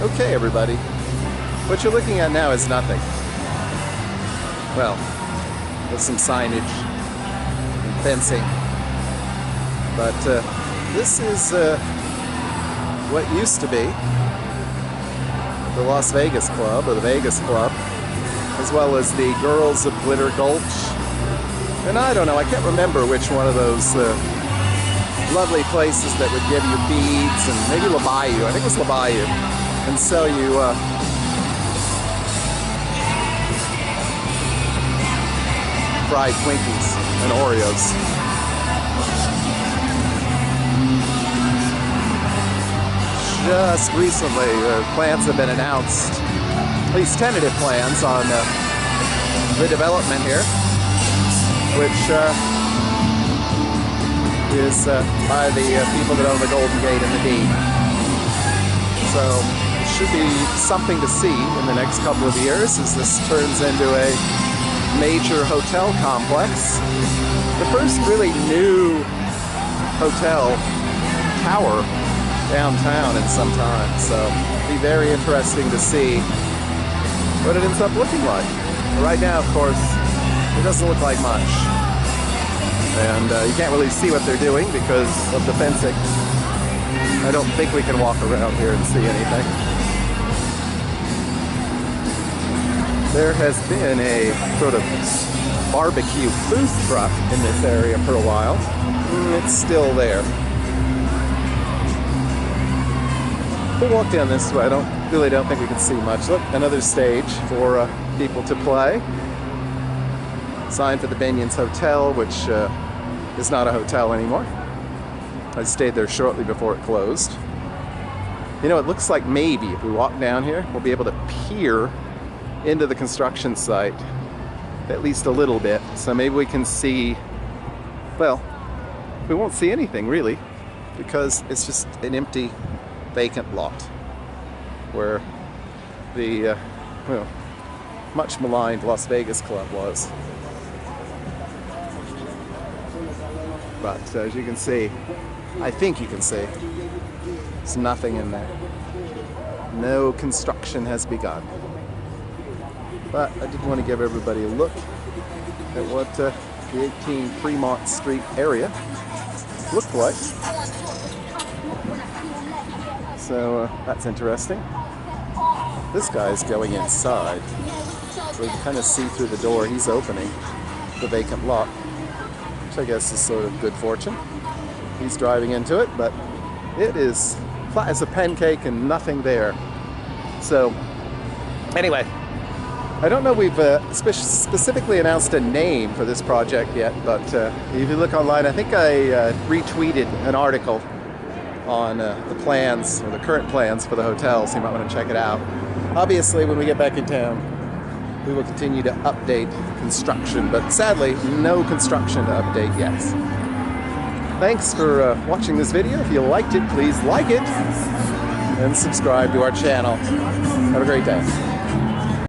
Okay, everybody, what you're looking at now is nothing. Well, there's some signage and fencing, but this is what used to be the Las Vegas Club, or the Vegas Club, as well as the Girls of Glitter Gulch. And I don't know, I can't remember which one of those lovely places that would give you beads, and maybe La Bayou, I think it was La Bayou, and sell you fried Twinkies and Oreos. Just recently, plans have been announced, at least tentative plans on the development here, which is by the people that own the Golden Gate and the deed. So it should be something to see in the next couple of years as this turns into a major hotel complex. The first really new hotel tower downtown in some time, so it'll be very interesting to see what it ends up looking like. Right now, of course, it doesn't look like much, and you can't really see what they're doing because of the fencing. I don't think we can walk around here and see anything. There has been a sort of barbecue food truck in this area for a while. It's still there. We'll walk down this way. I really don't think we can see much. Look, another stage for people to play. Sign for the Binion's Hotel, which is not a hotel anymore. I stayed there shortly before it closed. You know, it looks like maybe if we walk down here, we'll be able to peer into the construction site at least a little bit. So maybe we can see, well, we won't see anything really, because it's just an empty, vacant lot where the, well, much maligned Las Vegas Club was. But as you can see, I think you can see, there's nothing in there. No construction has begun. But I did want to give everybody a look at what the 18 Fremont Street area looked like. So that's interesting. This guy's going inside, so you can kind of see through the door he's opening the vacant lot, which I guess is sort of good fortune. He's driving into it, but it is flat as a pancake and nothing there. So anyway, I don't know we've specifically announced a name for this project yet, but if you look online, I think I retweeted an article on the plans, or the current plans for the hotel, so you might want to check it out. Obviously, when we get back in town, we will continue to update construction, but sadly, no construction to update yet. Thanks for watching this video. If you liked it, please like it and subscribe to our channel. Have a great day.